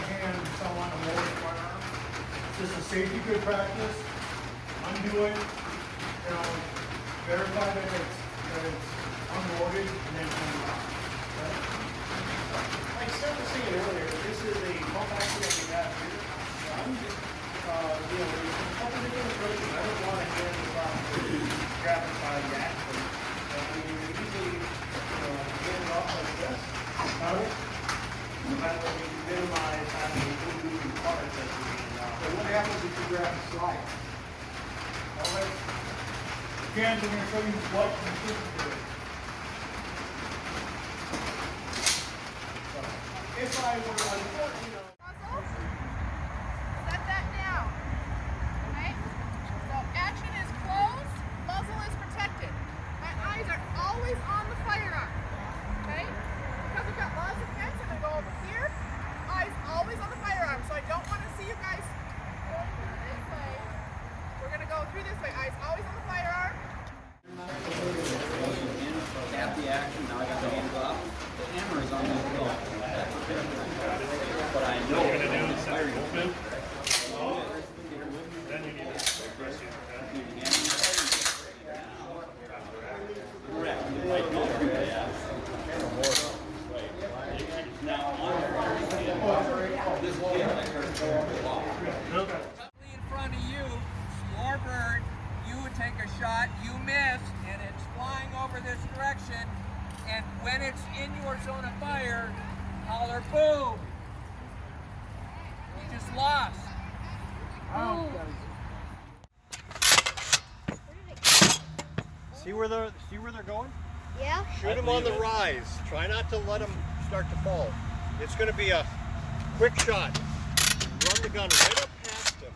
hand someone a loaded firearm. It's just a safety good practice. Undo it, verify that it's unloaded, and then turn it off. Right? Like Steph was saying earlier, this is a pump action that we have here. I'm just, there's a couple different approaches. I don't want to hand this off to grab it by the action. I mean, we usually, hand it off like this. That way we can minimize having moving parts as we hand it off. So what happens if you grab the slide? All right. Again, we're going to show you what you should do. If I were unfortunate, Muzzle. Set that down. Okay? So action is closed, muzzle is protected. My eyes are always on the firearm. Okay? Because we've got laws of fence, I'm going to go over here. Eyes always on the firearm. So I don't want to see you guys going through this way. We're going to go through this way. Eyes always on the firearm. Tap the action, now I got the hands off. The hammer is on the wheel. But I know You're going to do firing open. Then you need to press it. In front of you, your bird, you would take a shot, you miss, and it's flying over this direction, and when it's in your zone of fire, holler boom. You just lost. See where they're going? Yeah. Shoot them on the rise. Try not to let them start to fall. It's going to be a quick shot. Run the gun right up past them.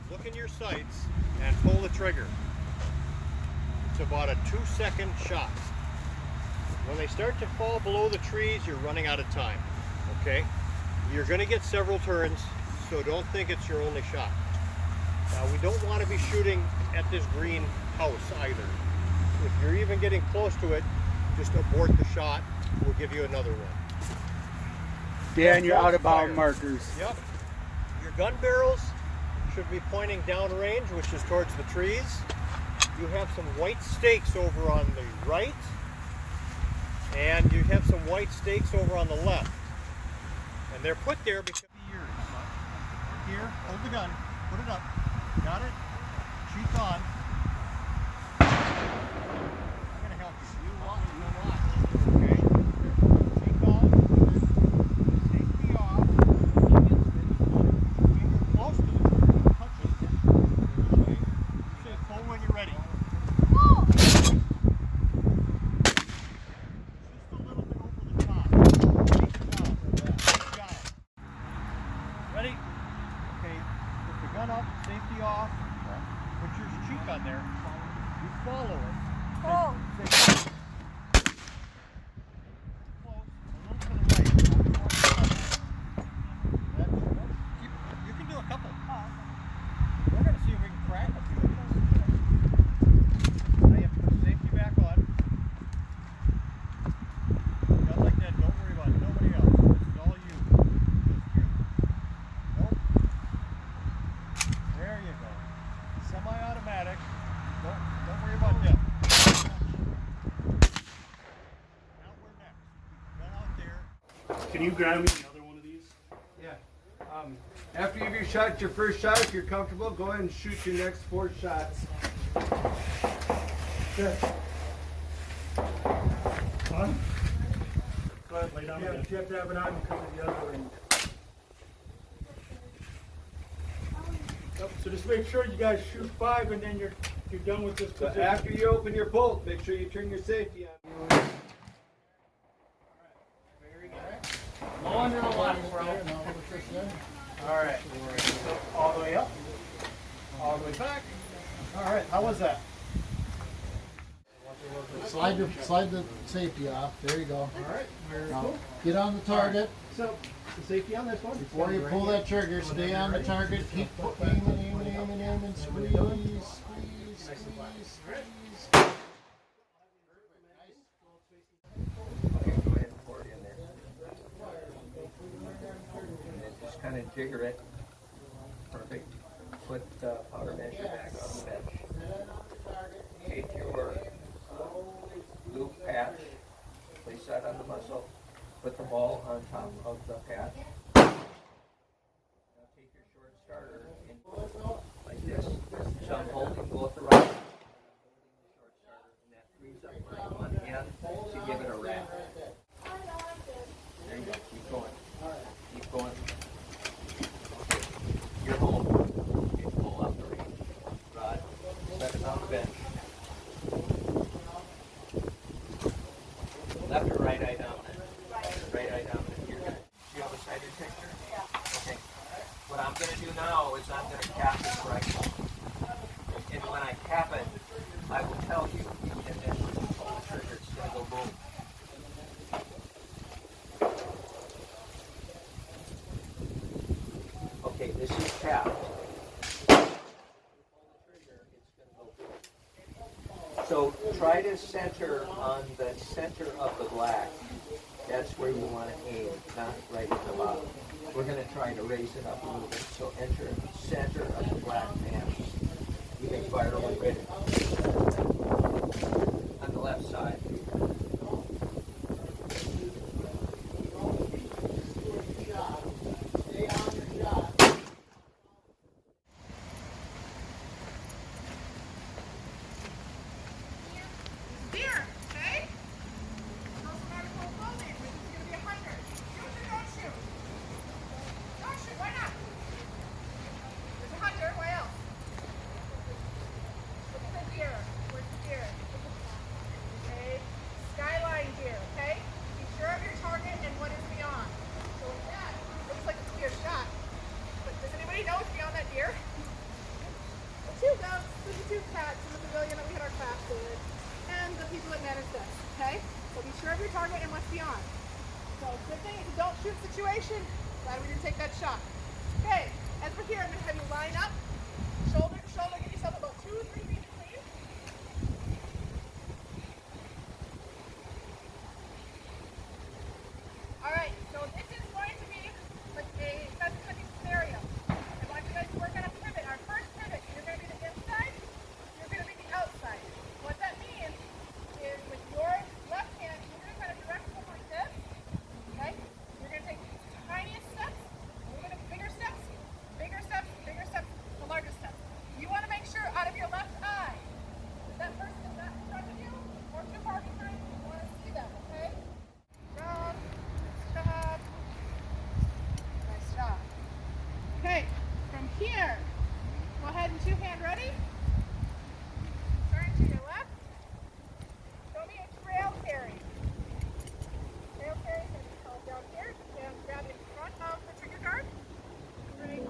Look in your sights and pull the trigger. It's about a 2-second shot. When they start to fall below the trees, you're running out of time. Okay? You're going to get several turns, so don't think it's your only shot. Now, we don't want to be shooting at this green house either. If you're even getting close to it, just abort the shot. We'll give you another one. Dan, you're out of bound markers. Yep. Your gun barrels should be pointing downrange, which is towards the trees. You have some white stakes over on the right, and you have some white stakes over on the left. And they're put there because of yours. Here, hold the gun, put it up. Got it? Cheek on. I'm going to help you. You watch. Okay? Cheek on. Safety off. Finger close to the trigger. Touch it. Okay? You say pull when you're ready. Pull! Just a little bit over the top. Got it. Ready? Okay. Put the gun up. Safety off. Put your cheek on there. You follow it. Pull! Close. A little to the right. You can do a couple. We're going to see if we can crack a few of these. Now you have to put the safety back on. Gun like that, don't worry about it. Nobody else. This is all you. Just you. Nope. There you go. Semi-automatic. Don't worry about them. Now we're next. Gun out there. Can you grab me another one of these? Yeah. After you've shot your first shot, if you're comfortable, go ahead and shoot your next 4 shots. Good. On. Go ahead, lay down Yeah, again. you have to have it on and cover the other end. Yep, so just make sure you guys shoot 5 and then you're done with this So position. after you open your bolt, make sure you turn your safety on. Low under the left, bro. Alright. All the way up. All the way back. Alright, how was that? Slide the safety off. There you go. Alright, very Now, cool. get on the target. So, the safety on this one. Before you pull that trigger, stay on the target. Keep aiming, squeeze, squeeze, squeeze. kind of jigger it. Perfect. Put the powder measure back on the bench. Take your loop patch, place that on the muzzle. Put the ball on top of the patch. Now take your short starter and like this. So I'm holding both the right and I'm holding the short starter, and that frees up my one hand to give it a wrap. There you go. Keep going. Keep going. Okay. You're home. Okay, pull up the range. Rod. Set it on the bench. Left or right eye dominant? Right eye dominant. You're good. Do you have a sighted picture? Yeah. Okay. What I'm going to do now is I'm going to cap this rifle. And when I cap it, I will tell you, and then when you pull the trigger, it's going to go boom. Okay, this is capped. So try to center on the center of the black. That's where you want to aim, not right at the bottom. We're going to try to raise it up a little bit. So enter center of the black pants. You may fire one right on the left side. Deer, okay? Also an article of clothing, which is going to be 100. Shoot or don't shoot? Don't shoot, why not? There's a hunter, why else? Look at the deer. Where's the deer? Okay. Skyline deer, okay? Be sure of your target and what is beyond. So with that, looks like it's a deer shot. But does anybody know what's beyond that deer? The two goats, the two cats in the pavilion that we had our class with, and the people that manage this, okay? So be sure of your target and what's beyond. So good thing it's a don't shoot situation. Glad we didn't take that shot. Okay, as we're here, I'm going to have you line up, shoulder to shoulder, give yourself about 2 or 3 feet between. All right, so this is going to be like a pheasant hunting scenario. I want you guys to work on a pivot. Our first pivot, you're going to be the inside, you're going to be the outside. What that means is with your left hand, you're going to kind of direct them like this, okay? You're going to take the tiniest steps, you're going to bigger steps, bigger steps, bigger steps, the larger steps. You want to make sure out of your left eye that person is not in front of you or too far behind you. You want to see them, okay? Round, stop. Nice job. Okay, from here, go ahead and two-hand ready. Turn to your left. Show me a trail carry. Trail carry is going to be held down here and grab in front of the trigger guard. Ready?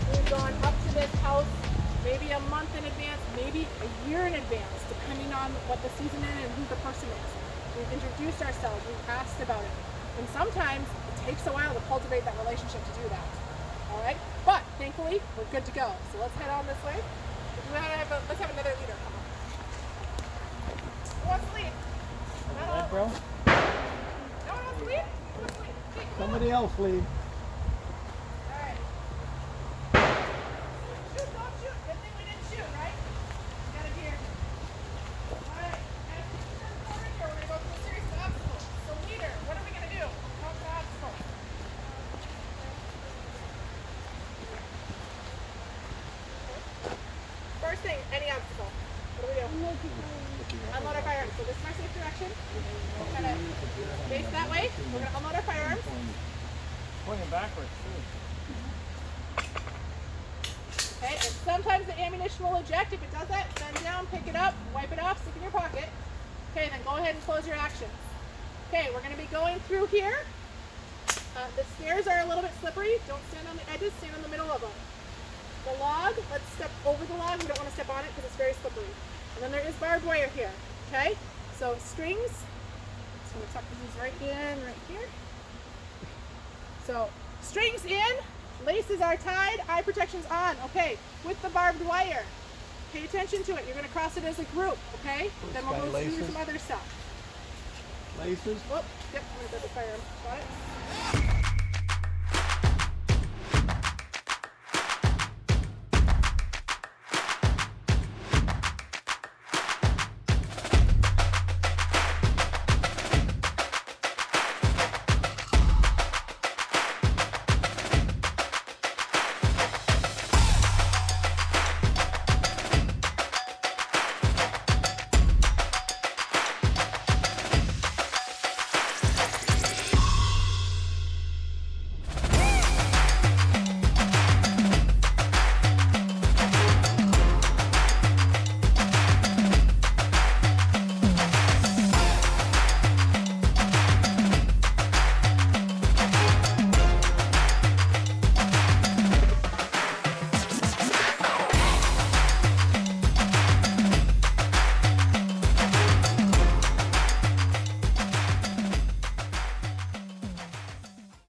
We've gone up to this house maybe a month in advance, maybe a year in advance, depending on what the season is and who the person is. We've introduced ourselves, we've asked about it. And sometimes it takes a while to cultivate that relationship to do that. All right? But thankfully, we're good to go. So let's head on this way. Let's have another leader come on. Who wants to lead? Not all of Bro, us. No one wants to lead? Who wants to lead? Okay, come on. somebody else lead. Alright. Shoot, don't shoot. Good thing we didn't shoot, right? We got a deer. Alright. As we turn forward here, we're going to go through a series of obstacles. So leader, what are we going to do? Count the obstacles. first thing, any obstacle. What do we do? Unload our firearms. So this is our safe direction. We'll kind of face that way. We're going to unload our firearms. Pointing backwards too. Okay, and sometimes the ammunition will eject. If it does that, bend down, pick it up, wipe it off, stick it in your pocket. Okay, then go ahead and close your actions. Okay, we're going to be going through here. The stairs are a little bit slippery. Don't stand on the edges, stand in the middle of them. The log, let's step over the log. We don't want to step on it because it's very slippery. And then there is barbed wire here. Okay, so strings. Just going to tuck these right in, right here. So strings in. Laces are tied, eye protection's on. Okay, with the barbed wire, pay attention to it. You're going to cross it as a group, okay? Then we'll go through some other stuff. Laces? Oh, yep, I'm going to grab the firearm. Got it?